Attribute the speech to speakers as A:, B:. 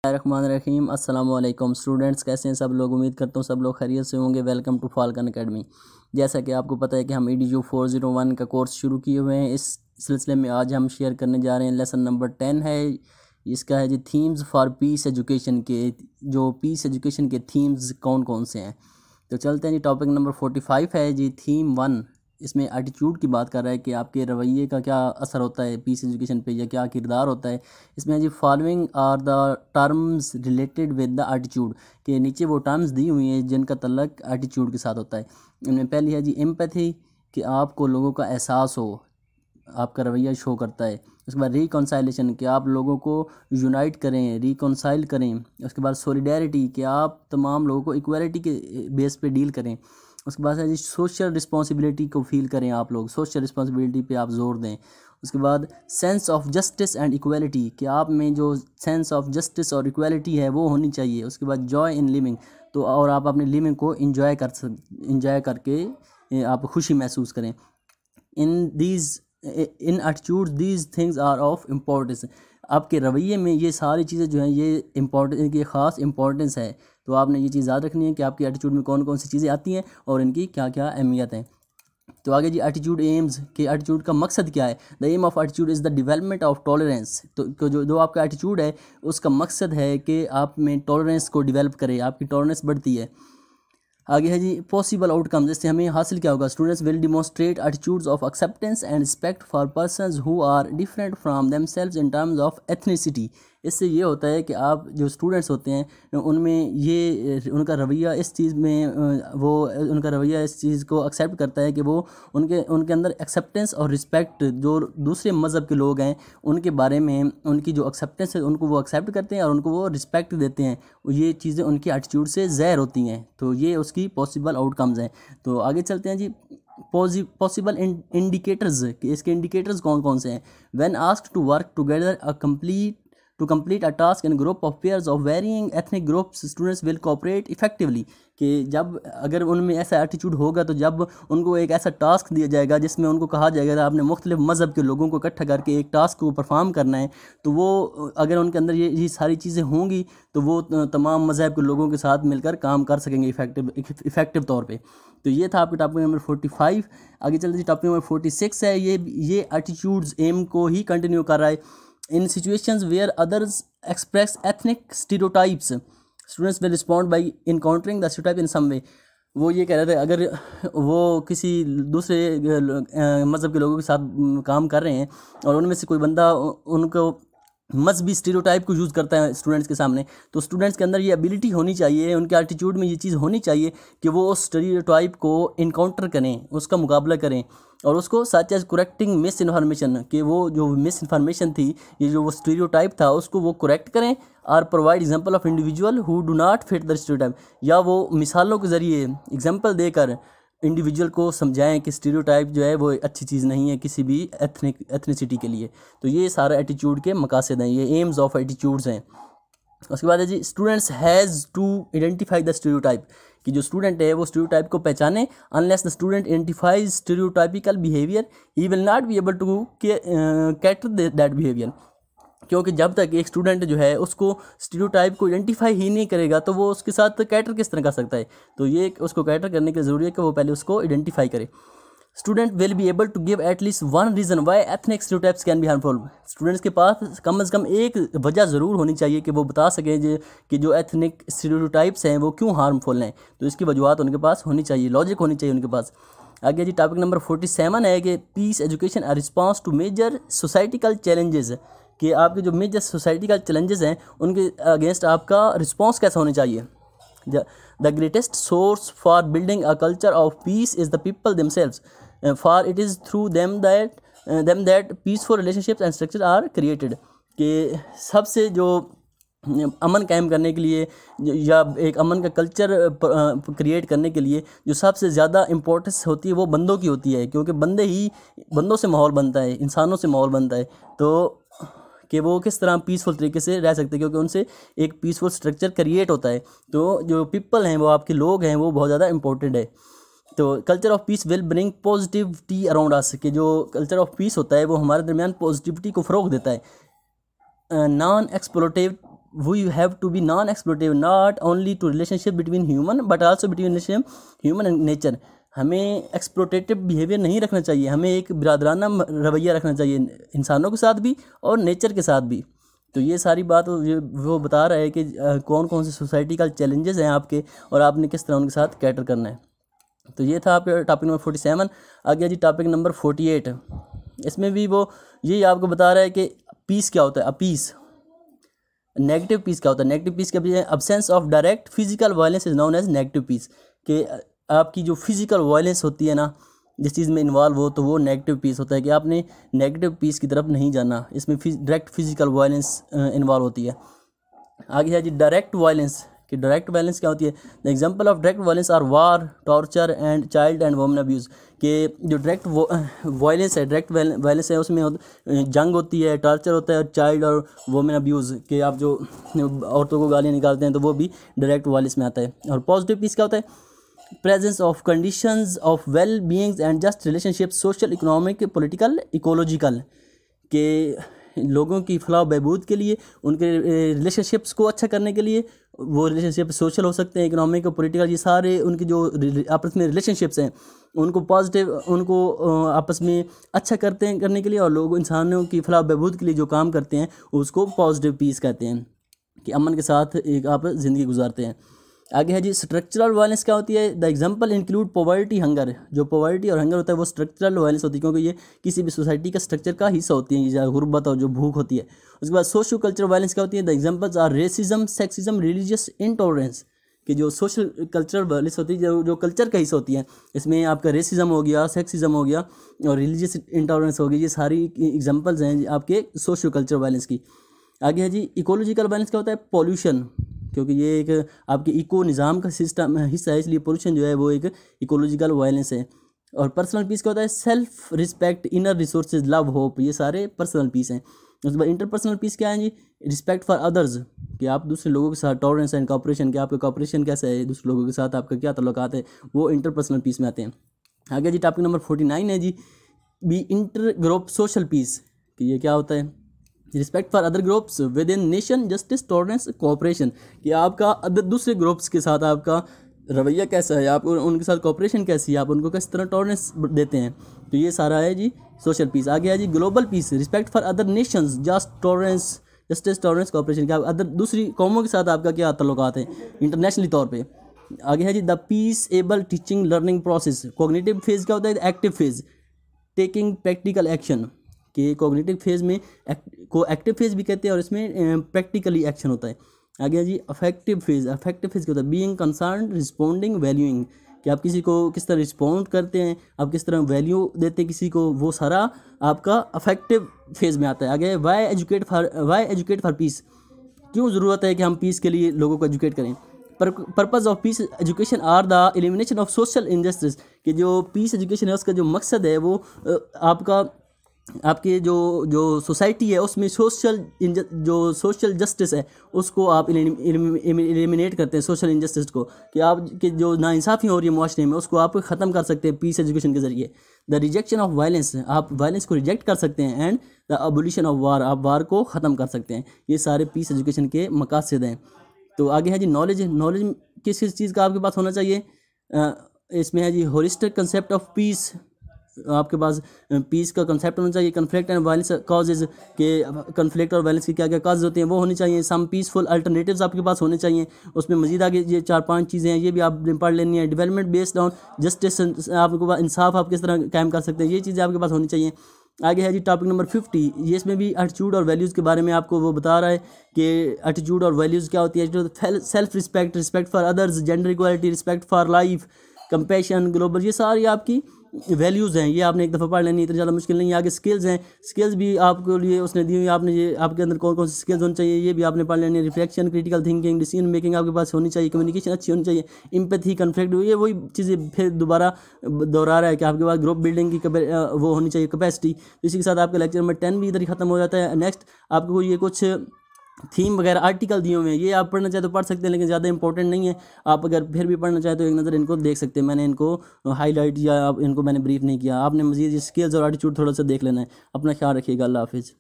A: रहीम अस्सलाम वालेकुम स्टूडेंट्स, कैसे हैं सब लोग। उम्मीद करता हूँ सब लोग खैरियत से होंगे। Welcome to falcon academy. जैसा कि आपको पता है कि हम EDU 401 का कोर्स शुरू किए हुए हैं। इस सिलसिले में आज हम शेयर करने जा रहे हैं लेसन नंबर 10 है। इसका है जी थीम्स फॉर पीस एजुकेशन के, जो पीस एजुकेशन के थीम्स कौन कौन से हैं। तो चलते हैं जी। टॉपिक नंबर 45 है जी थीम 1। इसमें एटीट्यूड की बात कर रहा है कि आपके रवैये का क्या असर होता है पीस एजुकेशन पे, या क्या किरदार होता है। इसमें जी following are the terms related with the attitude, के नीचे वो टर्म्स दी हुई हैं जिनका तल्लक एटीट्यूड के साथ होता है। इनमें पहली है जी एम्पैथी, कि आपको लोगों का एहसास हो, आपका रवैया शो करता है। उसके बाद रिकॉन्साइलेशन, कि आप लोगों को यूनाइट करें, रिकॉन्साइल करें। उसके बाद सॉलिडेरिटी, कि आप तमाम लोगों को इक्वालिटी के बेस पे डील करें। उसके बाद है जी सोशल रिस्पॉन्सिबिलिटी को फील करें, आप लोग सोशल रिस्पॉन्सिबिलिटी पे आप जोर दें। उसके बाद sense of justice and equality, कि आप में जो सेंस ऑफ जस्टिस और इक्वालिटी है वो होनी चाहिए। उसके बाद जॉय इन लिविंग, तो और आप अपनी लिविंग को इंजॉय करके आप खुशी महसूस करें। In attitude these things are of importance, आपके रवैये में ये सारी चीज़ें जो हैं ये इम्पोर्टेंस, इनकी ख़ास इंपॉर्टेंस है। तो आपने ये चीज़ याद रखनी है कि आपकी एटीट्यूड में कौन कौन सी चीज़ें आती हैं और इनकी क्या क्या अहमियत है। तो आगे जी एटीट्यूड एम्स, कि एटीट्यूड का मकसद क्या है। The aim of attitude is the development of tolerance, तो जो आपका एटीट्यूड है उसका मकसद है कि आप में टॉलरेंस को डेवलप करे, आपकी टॉलरेंस बढ़ती है। आगे है जी पॉसिबल आउटकम, जैसे हमें हासिल क्या होगा। Students will demonstrate attitudes of acceptance and respect for persons who are different from themselves in terms of ethnicity. इससे ये होता है कि आप जो स्टूडेंट्स होते हैं उनमें ये उनका रवैया इस चीज़ में उनका रवैया इस चीज़ को एक्सेप्ट करता है कि वो उनके अंदर एक्सेप्टेंस और रिस्पेक्ट, जो दूसरे मज़हब के लोग हैं उनके बारे में उनकी जो एक्सेप्टेंस है उनको वो एक्सेप्ट करते हैं और उनको वो रिस्पेक्ट देते हैं। ये चीज़ें उनकी एटीट्यूड से ज़ाहिर होती हैं। तो ये उसकी पॉसिबल आउटकम्स हैं। तो आगे चलते हैं जी पॉसिबल इंडिकेटर्स, कि इसके इंडिकेटर्स कौन कौन से हैं। When asked to work together to complete a task in a group of pairs of varying ethnic groups, students will cooperate effectively, कि जब अगर उनमें ऐसा एटीट्यूड होगा तो जब उनको एक ऐसा टास्क दिया जाएगा जिसमें उनको कहा जाएगा आपने मुख्तलिफ मज़हब के लोगों को इकट्ठा करके एक टास्क को परफॉर्म करना है, तो वो अगर उनके अंदर ये सारी चीज़ें होंगी तो वो तमाम मज़हब के लोगों के साथ मिलकर काम कर सकेंगे इफ़ेक्टिव तौर पे। तो ये था आपके टॉपिक नंबर 45। आगे चलते टॉपिक नंबर 46 है। ये एटीट्यूड्स एम को ही कंटिन्यू कर रहा है। In situations where others express ethnic stereotypes, students will respond by encountering the stereotype in some way. वो ये कह रहे थे अगर वो किसी दूसरे मज़हब के लोगों के साथ काम कर रहे हैं और उनमें से कोई बंदा उनको मज़हबी स्टीरियोटाइप को यूज़ करता है स्टूडेंट्स के सामने, तो स्टूडेंट्स के अंदर ये एबिलिटी होनी चाहिए, उनके एटीट्यूड में ये चीज़ होनी चाहिए कि वो उस स्टीरियोटाइप को इनकाउंटर करें, उसका मुकाबला करें और उसको such as correcting misinformation, कि वो जो मिस इन्फॉर्मेशन थी, ये जो वो स्टीरियोटाइप था उसको वो करेक्ट करें। और provide example of individual who do not fit the stereotype, या वो मिसालों के ज़रिए एग्जांपल देकर इंडिविजुअल को समझाएं कि स्टीरियोटाइप जो है वो अच्छी चीज़ नहीं है किसी भी एथनिसिटी के लिए। तो ये सारा एटीट्यूड के मकासद हैं, ये एम्स ऑफ एटीट्यूड्स हैं। उसके बाद है जी students has to identify the stereotype, कि जो स्टूडेंट है वो स्टीरियोटाइप को पहचाने। Unless the student identifies stereotypical behaviour he will not be able to cater that behaviour, क्योंकि जब तक एक स्टूडेंट जो है उसको स्टीरियोटाइप को आइडेंटिफाई ही नहीं करेगा तो वो उसके साथ कैटर किस तरह कर सकता है। तो ये उसको कैटर करने की ज़रूरी है कि वो पहले उसको आइडेंटिफाई करे। Student will be able to give at least one reason why ethnic stereotypes can be harmful, students के पास कम से कम एक वजह ज़रूर होनी चाहिए कि वो बता सकें कि जो एथनिक स्टीरियोटाइप्स हैं वो क्यों हार्मफुल हैं। तो इसकी वजूहत उनके पास होनी चाहिए, लॉजिक होनी चाहिए उनके पास। आगे जी टॉपिक नंबर 47 है कि peace education a response to major societal challenges, कि आपके जो मेजर सोसाइटी का चैलेंजेस हैं उनके अगेंस्ट आपका रिस्पॉन्स कैसा होना चाहिए। The greatest source for building a culture of peace is the people themselves, for it is through them that peaceful relationships and structure are created, कि सबसे जो अमन कायम करने के लिए या एक अमन का कल्चर क्रिएट करने के लिए जो सबसे ज़्यादा इम्पोर्टेंस होती है वो बंदों की होती है, क्योंकि बंदों से माहौल बनता है, इंसानों से माहौल बनता है। तो कि वो किस तरह पीसफुल तरीके से रह सकते हैं, क्योंकि उनसे एक पीसफुल स्ट्रक्चर क्रिएट होता है। तो जो पीपल हैं वो आपके लोग हैं वो बहुत ज़्यादा इंपॉर्टेंट है। तो culture of piece will bring positivity around us, कि जो कल्चर ऑफ पीस होता है वो हमारे दरमियान पॉजिटिविटी को फ़रोग देता है। Non we have to be non exploitive not only to relationship between human but also between human and nature. हमें एक्सप्लोटेटिव बिहेवियर नहीं रखना चाहिए, हमें एक बिरादराना रवैया रखना चाहिए इंसानों के साथ भी और नेचर के साथ भी। तो ये सारी बात वो बता रहा है कि कौन कौन से सोसाइटी का चैलेंजेस हैं आपके और आपने किस तरह उनके साथ कैटर करना है। तो ये था आपका टॉपिक नंबर 47। आ गया जी टॉपिक नंबर 48। इसमें भी वो यही आपको बता रहा है कि पीस क्या होता है, पीस। नेगेटिव पीस क्या होता है, नेगेटिव पीस क्या है, absence of direct physical violence is known as negative peace. कि आपकी जो फिजिकल वायलेंस होती है ना, जिस चीज़ में इन्वॉल्व हो, तो वो नेगेटिव पीस होता है कि आपने नेगेटिव पीस की तरफ नहीं जाना, इसमें डायरेक्ट फिजिकल वायलेंस इन्वॉल्व होती है। आगे है जी डायरेक्ट वायलेंस। कि डायरेक्ट वायलेंस क्या होती है, the example of direct violence are war, torture and child and women abuse. कि जो डायरेक्ट वायलेंस है, डायरेक्ट वायलेंस है, उसमें जंग होती है, टॉर्चर होता है, चाइल्ड और वुमेन अब्यूज़ कि आप जो औरतों को गालियाँ निकालते हैं तो वो भी डायरेक्ट वायलेंस में आता है। और पॉजिटिव पीस क्या होता है, presence of conditions of well beings and just relationship, social, economic, political, ecological. के लोगों की फलाह बहबूद के लिए, उनके रिलेशनशिप्स को अच्छा करने के लिए, वो रिलेशनशिप सोशल हो सकते हैं, इकोनॉमिक, पॉलिटिकल, ये सारे उनके जो आपस में रिलेशनशिप्स हैं उनको पॉजिटिव, उनको आपस में अच्छा करने के लिए, और लोग इंसानों की फलाह बहबूद के लिए जो काम करते हैं उसको पॉजिटिव पीस कहते हैं कि अमन के साथ एक आप ज़िंदगी गुजारते हैं। आगे है जी स्ट्रक्चरल वायलेंस क्या होती है, the example include poverty, hunger. जो पॉवर्टी और हंगर होता है वो स्ट्रक्चरल वायलेंस होती है, क्योंकि ये किसी भी सोसाइटी का स्ट्रक्चर का हिस्सा होती है, जैसे गुर्बत और जो भूख होती है। उसके बाद सोशल कल्चरल वायलेंस क्या होती है, the examples are racism, sexism, religious intolerance. कि जो सोशल कल्चरल वायलेंस होती है, जो कल्चर का हिस्सा होती है, इसमें आपका रेसिज्म हो गया, सेक्सिज्म हो गया और रिलीजियस इंटॉलरेंस हो गई, ये सारी एग्जाम्पल्स हैं आपके सोशल कल्चरल वायलेंस की। आगे है जी इकोलॉजिकल वायलेंस क्या होता है, पॉल्यूशन। क्योंकि ये एक आपके इको निज़ाम का सिस्टम हिस्सा है, इसलिए पोल्यूशन जो है वो एक इकोलॉजिकल वायलेंस है। और पर्सनल पीस क्या होता है, self respect, inner resources, love, hope, ये सारे पर्सनल पीस हैं। उसके बाद इंटरपर्सनल पीस क्या है जी, रिस्पेक्ट फॉर अदर्स, कि आप दूसरे लोगों के साथ, टॉलरेंस एंड कॉपरेशन, कि आपका कॉपरेशन कैसा है, दूसरे लोगों के साथ आपका क्या ताल्लुकात है, वो इंटरपर्सनल पीस में आते हैं। आगे जी टॉपिक नंबर 49 है जी B intergroup social peace. कि ये क्या होता है, respect for other groups within nation, justice, tolerance, cooperation. कि आपका अदर दूसरे ग्रुप्स के साथ आपका रवैया कैसा है, आप उनके साथ कोऑपरेशन कैसी है, आप उनको किस तरह टॉलरेंस देते हैं। तो ये सारा है जी सोशल पीस। आगे है जी global peace, respect for other nations, justice, tolerance, cooperation. क्या अदर दूसरी कौमों के साथ आपका क्या ताल्लुकात है इंटरनेशनली तौर पे। आगे है जी the peaceable teaching learning process. Cognitive phase क्या होता है, active phase, taking practical action. कि कोग्निटिव फेज में को एक्टिव फेज भी कहते हैं और इसमें प्रैक्टिकली एक्शन होता है। आगे जी अफेक्टिव फेज। अफेक्टिव फेज क्या होता है, बीइंग कंसर्न, रिस्पोंडिंग, वैल्यूइंग। कि आप किसी को किस तरह रिस्पॉन्ड करते हैं, आप किस तरह वैल्यू देते हैं किसी को, वो सारा आपका अफेक्टिव फेज में आता है। आगे वाई एजुकेट फॉर पीस। क्यों ज़रूरत है कि हम पीस के लिए लोगों को एजुकेट करें। Purpose of peace education are the elimination of social injustice. कि जो पीस एजुकेशन है उसका जो मकसद है वो आपके जो सोसाइटी है उसमें सोशल जस्टिस है उसको आप एलिमिनेट करते हैं, सोशल इनजस्टिस को। कि आप कि जो नाइंसाफ़ी हो रही है माशरे में उसको आप ख़त्म कर सकते हैं पीस एजुकेशन के ज़रिए। द रिजेक्शन ऑफ वायलेंस, आप वायलेंस को रिजेक्ट कर सकते हैं। And the abolition of war, आप वार को ख़त्म कर सकते हैं। ये सारे पीस एजुकेशन के मकासद हैं। तो आगे है जी नॉलेज। नॉलेज किस चीज़ का आपके पास होना चाहिए, इसमें है जी होलिस्टिक कंसेप्ट ऑफ पीस। आपके पास पीस का कंसेप्ट होना चाहिए। कन्फ्लिक्ट एंड वायलेंस कॉजेज़, के कन्फ्लिक्ट और वायलेंस की क्या क्या काज होते हैं वो होनी चाहिए। सम पीसफुल अल्टरनेटिव्स आपके पास होने चाहिए। उसमें मजीद आगे ये 4-5 चीज़ें हैं, ये भी आपने पढ़ लेनी है। डेवलपमेंट बेस्ड ऑन जस्टिस, आपके पास इंसाफ आप किस तरह कायम कर सकते हैं, ये चीज़ें आपके पास होनी चाहिए। आगे है जी टॉपिक नंबर 50। ये इसमें भी एटीट्यूड और वैल्यूज़ के बारे में आपको वो बता रहा है कि एटीट्यूड और वैल्यूज़ क्या होती है। Self respect, respect for others, gender equality, respect for life, compassion, global, ये सारी आपकी वैल्यूज़ हैं। ये आपने एक दफ़ा पढ़ लेनी, इतनी ज़्यादा मुश्किल नहीं है। आगे स्किल्स हैं, स्किल्स भी आपको लिए उसने दी हुई, आपने ये आपके अंदर कौन कौन सी स्किल्स होनी चाहिए ये भी आपने पढ़ लेनी है। Reflection, critical thinking, decision making आपके पास होनी चाहिए। कम्युनिकेशन अच्छी होनी चाहिए। एम्पैथी, कॉन्फ्लिक्ट, ये वही चीज़ें फिर दोबारा दोहरा रहा है कि आपके पास ग्रुप बिल्डिंग की वो होनी चाहिए कैपेसिटी। इसी के साथ आपका लेक्चर नंबर 10 भी इधर ही ख़त्म हो जाता है। नेक्स्ट आपको ये कुछ थीम वगैरह आर्टिकल दिए हुए हैं, ये आप पढ़ना चाहे तो पढ़ सकते हैं, लेकिन ज़्यादा इंपॉर्टेंट नहीं है। आप अगर फिर भी पढ़ना चाहे तो एक नज़र इनको देख सकते हैं। मैंने इनको हाईलाइट या इनको मैंने ब्रीफ नहीं किया। आपने मज़ीद स्किल्स और एटीट्यूड थोड़ा सा देख लेना है। अपना ख्याल रखिएगा। अल्लाह हाफिज़।